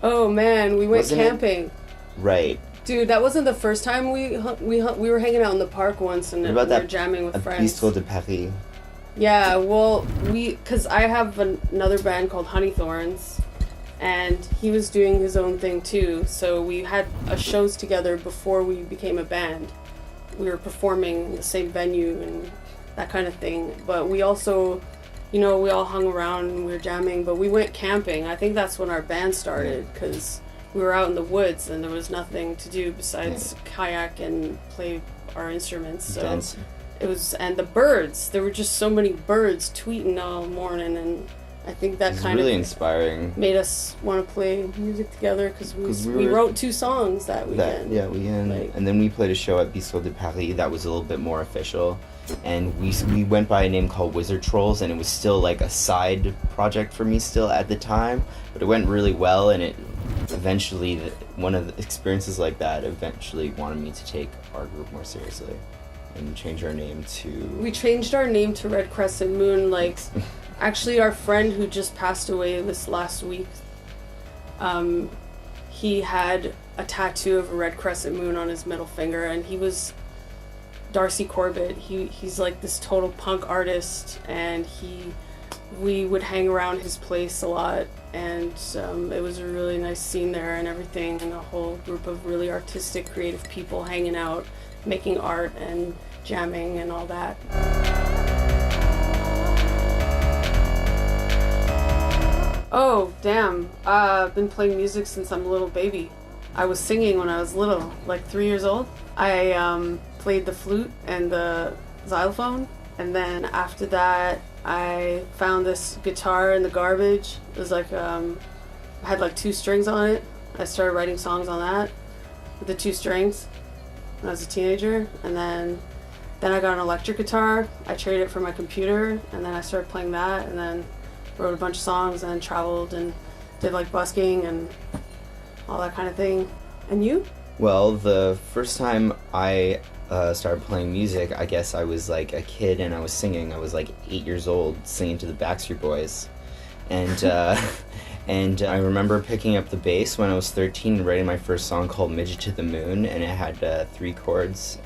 Oh man, we went Wasn't it? camping. Right. Dude, that wasn't the first time we were hanging out in the park once and What we about were that? jamming with A friends. Bistro de Paris. Yeah, well, cause I have another band called Honeythorns, and he was doing his own thing too. So we had shows together before we became a band. We were performing in the same venue and that kind of thing. But we also, we all hung around and we were jamming. But we went camping. I think that's when our band started, because we were out in the woods and there was nothing to do besides kayak and play our instruments. So Dance. it was, and the birds. There were just so many birds tweeting all morning, and I think that It's kind really of inspiring. made us want to play music together, because 'Cause we were- wrote 2 songs that weekend. Weekend. And then we played a show at Bistro de Paris that was a little bit more official. And we went by a name called Wizard Trolls, and it was still like a side project for me still at the time. But it went really well, and it eventually, one of the experiences like that eventually wanted me to take our group more seriously and change our name to... We changed our name to Red Crescent Moon, like, actually our friend who just passed away this last week, he had a tattoo of a red crescent moon on his middle finger, and he was Darcy Corbett. He's like this total punk artist, and we would hang around his place a lot, and it was a really nice scene there and everything, and a whole group of really artistic, creative people hanging out, making art and jamming and all that. Oh, damn. I've been playing music since I'm a little baby. I was singing when I was little, like 3 years old. I played the flute and the xylophone, and then after that I found this guitar in the garbage. It was like, had like 2 strings on it. I started writing songs on that with the 2 strings when I was a teenager, and then I got an electric guitar. I traded it for my computer, and then I started playing that, and then wrote a bunch of songs and traveled and did like busking and all that kind of thing. And you? Well, the first time I started playing music, I guess I was like a kid and I was singing. I was like 8 years old singing to the Backstreet Boys. And and I remember picking up the bass when I was 13 and writing my first song called Midget to the Moon, and it had 3 chords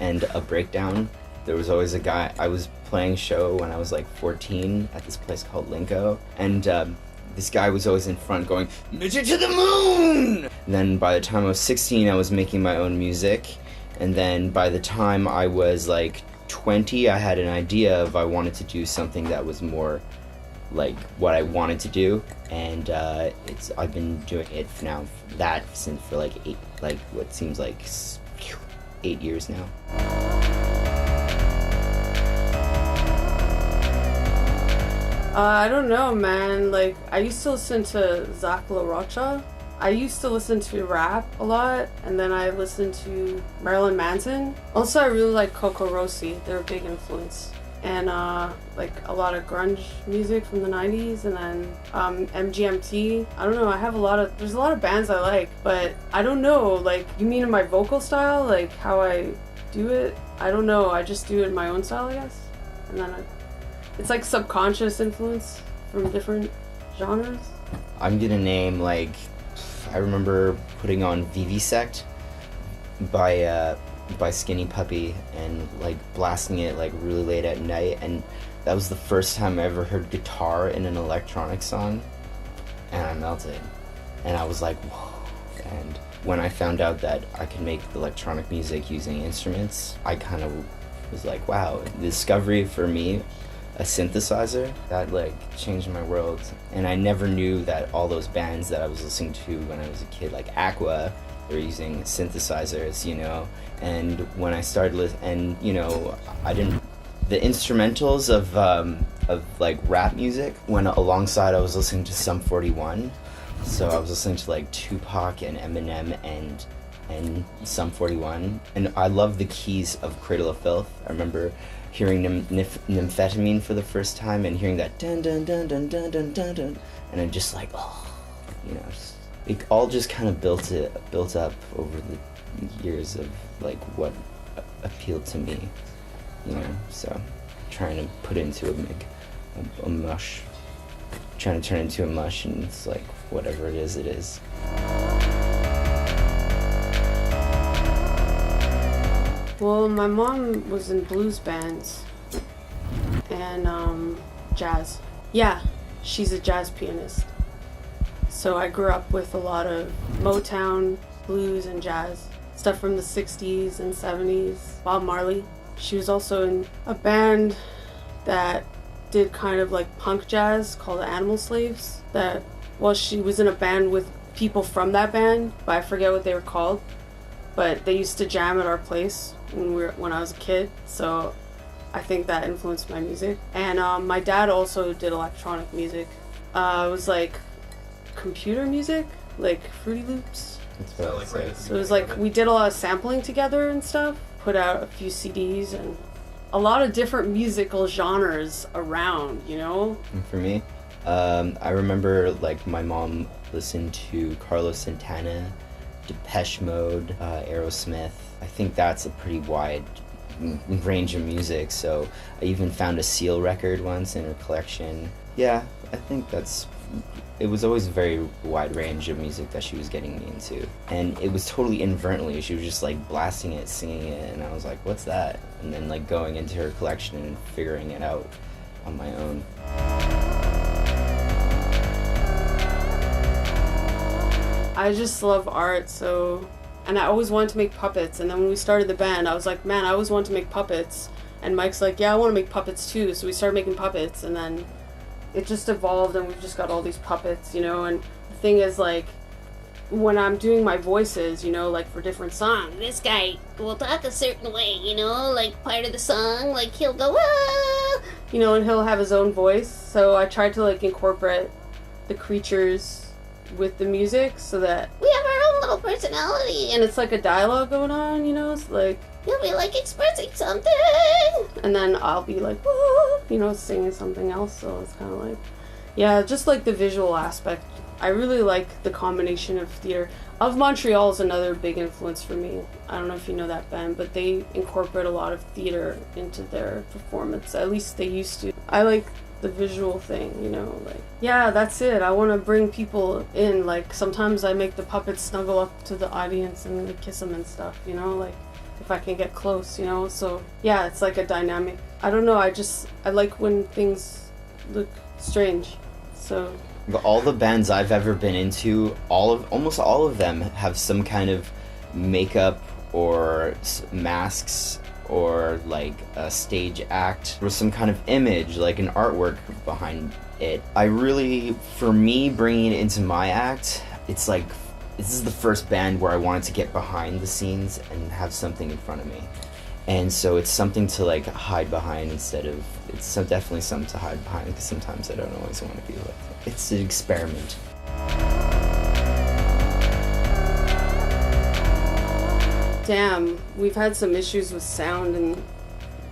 and a breakdown. There was always a guy, I was playing a show when I was like 14 at this place called Linko, and this guy was always in front going, "Midget to the moon!" And then by the time I was 16, I was making my own music, and then by the time I was like 20, I had an idea of I wanted to do something that was more like what I wanted to do, and I've been doing it now for like what seems like 8 years now. I don't know, man. Like, I used to listen to Zach La Rocha. I used to listen to rap a lot, and then I listened to Marilyn Manson. Also, I really like Coco Rossi. They're a big influence. And like a lot of grunge music from the 90s, and then MGMT. I don't know, there's a lot of bands I like, but I don't know, like, you mean in my vocal style, like how I do it? I don't know, I just do it in my own style, I guess. And then it's like subconscious influence from different genres. I'm gonna name, like, I remember putting on Vivisect by Skinny Puppy and like blasting it like really late at night, and that was the first time I ever heard guitar in an electronic song, and I melted, and I was like, whoa. And when I found out that I could make electronic music using instruments, I kind of was like, wow, the discovery for me, a synthesizer, that like changed my world. And I never knew that all those bands that I was listening to when I was a kid, like Aqua, they were using synthesizers, you know. And when I started the instrumentals of like rap music went alongside. I was listening to Sum 41, so I was listening to like Tupac and Eminem and Sum 41, and I love the keys of Cradle of Filth. I remember hearing Nymphetamine for the first time and hearing that dun dun dun dun dun dun dun dun, and I'm just like, oh, you know, it all just kind of built up over the years of like what appealed to me, you know. So trying to put into a mush, trying to turn into a mush, and it's like whatever it is, it is. Well, my mom was in blues bands and jazz. Yeah, she's a jazz pianist. So I grew up with a lot of Motown, blues, and jazz. Stuff from the 60s and 70s. Bob Marley. She was also in a band that did kind of like punk jazz called the Animal Slaves. She was in a band with people from that band, but I forget what they were called. But they used to jam at our place when I was a kid, so I think that influenced my music. And my dad also did electronic music. It was like computer music, like Fruity Loops. That's what I would say. So it was like we did a lot of sampling together and stuff, put out a few CDs and a lot of different musical genres around, you know? And for me, I remember like my mom listened to Carlos Santana, Depeche Mode, Aerosmith. I think that's a pretty wide range of music, so I even found a Seal record once in her collection. Yeah, I think it was always a very wide range of music that she was getting me into. And it was totally inadvertently. She was just like blasting it, singing it, and I was like, what's that? And then like going into her collection and figuring it out on my own. I just love art, and I always wanted to make puppets, and then when we started the band, I was like, man, I always wanted to make puppets, and Mike's like, yeah, I want to make puppets too, so we started making puppets, and then it just evolved, and we've just got all these puppets, you know, and the thing is, like, when I'm doing my voices, you know, like for different songs, This guy will talk a certain way, you know, like part of the song, like he'll go, ah! you know, and he'll have his own voice, so I tried to, like, incorporate the creatures with the music so that We have our own little personality, and it's like a dialogue going on, you know, it's like, you'll be like expressing something. and then I'll be like, whoa, you know, singing something else, so it's kind of like, yeah, just like the visual aspect. I really like the combination of theater. Of Montreal is another big influence for me. I don't know if you know that band, but they incorporate a lot of theater into their performance, at least they used to. I like the visual thing, you know, like, yeah, that's it. I want to bring people in, like, sometimes I make the puppets snuggle up to the audience and like, kiss them and stuff, you know, like, if I can get close, you know, so, yeah, it's like a dynamic. I don't know, I like when things look strange, so. But all the bands I've ever been into, almost all of them have some kind of makeup or masks or like a stage act or some kind of image, like an artwork behind it. For me, bringing it into my act, it's like, this is the first band where I wanted to get behind the scenes and have something in front of me. And so it's something to like hide behind it's definitely something to hide behind, because sometimes I don't always want to be like, it's an experiment. Damn, we've had some issues with sound, and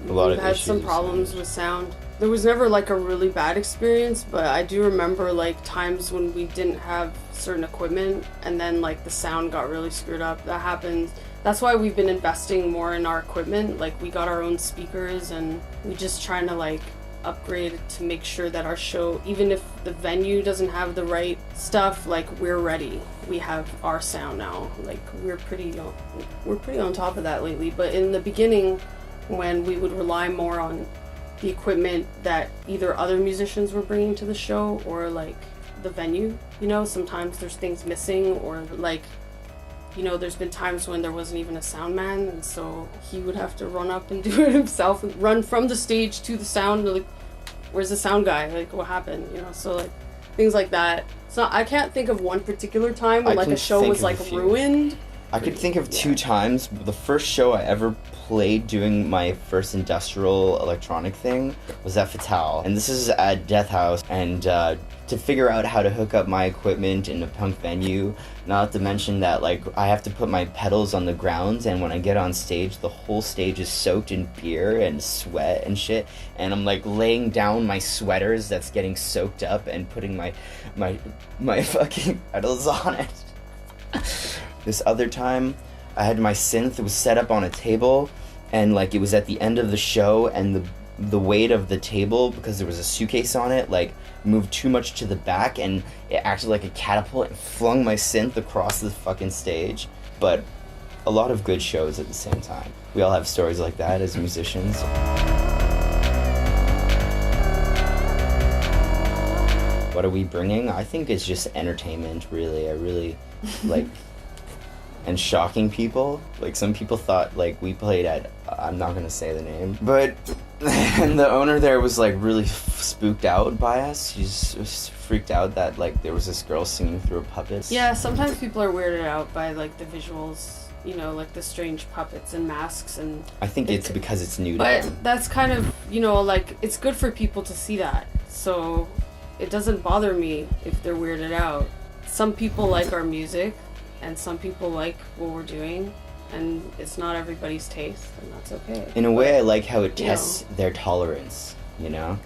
we've had some problems with sound. There was never like a really bad experience, but I do remember like times when we didn't have certain equipment and then like the sound got really screwed up. That happens. That's why we've been investing more in our equipment. Like, we got our own speakers and we just trying to like upgrade to make sure that our show, even if the venue doesn't have the right stuff, like, we're ready. We have our sound now. Like, we're pretty on top of that lately. But in the beginning, when we would rely more on the equipment that either other musicians were bringing to the show or like the venue, you know, sometimes there's things missing, or like, you know, there's been times when there wasn't even a sound man, and so he would have to run up and do it himself, and run from the stage to the sound, like, where's the sound guy? Like, what happened? You know, so like things like that. So I can't think of one particular time when like a show was like ruined. I could think of 2 times. The first show I ever played doing my first industrial electronic thing was at Fatale, and this is at Death House, and to figure out how to hook up my equipment in a punk venue, not to mention that like I have to put my pedals on the ground, and when I get on stage the whole stage is soaked in beer and sweat and shit, and I'm like laying down my sweaters that's getting soaked up and putting my fucking pedals on it. This other time, I had my synth, it was set up on a table, and like it was at the end of the show, and the weight of the table, because there was a suitcase on it, like moved too much to the back, and it acted like a catapult and flung my synth across the fucking stage. But a lot of good shows at the same time. We all have stories like that as musicians. What are we bringing? I think it's just entertainment, really. I really like, and shocking people. Like, some people thought, like, we played at, I'm not gonna say the name, but, and the owner there was, like, really spooked out by us. She's was freaked out that, like, there was this girl singing through a puppet. Yeah, sometimes people are weirded out by, like, the visuals, you know, like the strange puppets and masks, and I think it's because it's new to but them. that's kind of, you know, like, it's good for people to see that, so it doesn't bother me if they're weirded out. Some people like our music, and some people like what we're doing, and it's not everybody's taste, and that's okay. In a way, I like how it tests their tolerance, you know?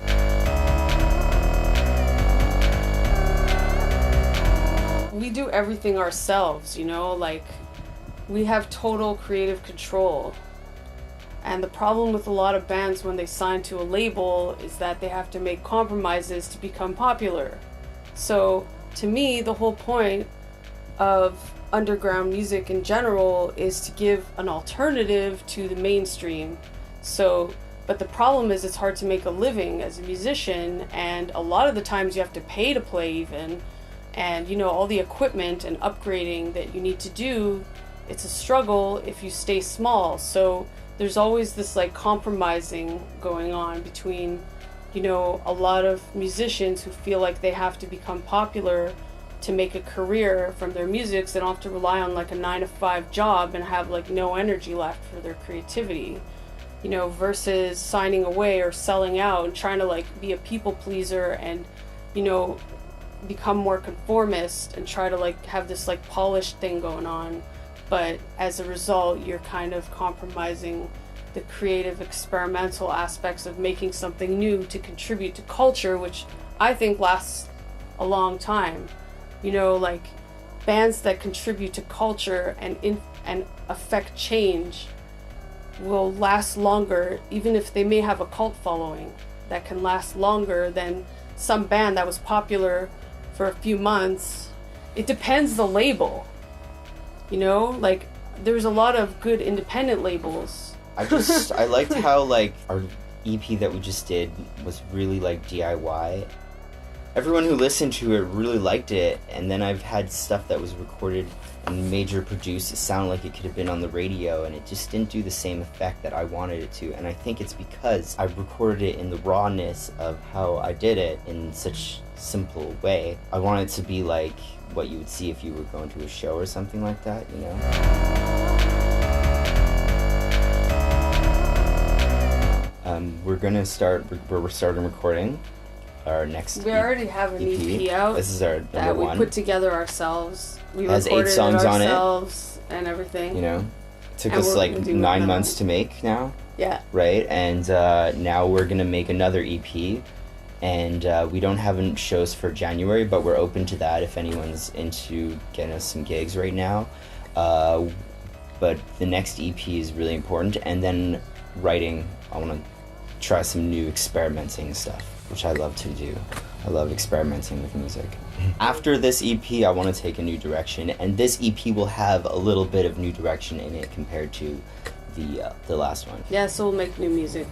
We do everything ourselves, you know, like, we have total creative control. And the problem with a lot of bands when they sign to a label is that they have to make compromises to become popular. So, to me, the whole point of underground music in general is to give an alternative to the mainstream. So, but the problem is it's hard to make a living as a musician, and a lot of the times you have to pay to play even, and you know, all the equipment and upgrading that you need to do, it's a struggle if you stay small. So there's always this like compromising going on between, you know, a lot of musicians who feel like they have to become popular to make a career from their music, so they don't have to rely on like a 9-to-5 job and have like no energy left for their creativity, you know, versus signing away or selling out and trying to like be a people pleaser and, you know, become more conformist and try to like have this like polished thing going on. But as a result, you're kind of compromising the creative experimental aspects of making something new to contribute to culture, which I think lasts a long time. You know, like bands that contribute to culture and affect change will last longer, even if they may have a cult following that can last longer than some band that was popular for a few months. It depends the label. You know, like, there's a lot of good independent labels. I liked how, like, our EP that we just did was really, like, DIY. Everyone who listened to it really liked it, and then I've had stuff that was recorded and major produced. It sounded like it could have been on the radio, and it just didn't do the same effect that I wanted it to. And I think it's because I recorded it in the rawness of how I did it in such simple way. I wanted it to be like what you would see if you were going to a show or something like that, you know? We're starting recording our next We already have an EP out. This is our that number we one. put together ourselves. We Has 8 recorded songs it on it. ourselves and everything. You know? Took And us we're like gonna do 9 another months one. to make now. Yeah. Right? And now we're gonna make another EP. And we don't have shows for January, but we're open to that if anyone's into getting us some gigs right now. But the next EP is really important. And then writing, I want to try some new experimenting stuff, which I love to do. I love experimenting with music. After this EP, I want to take a new direction. And this EP will have a little bit of new direction in it compared to the last one. Yeah, so we'll make new music.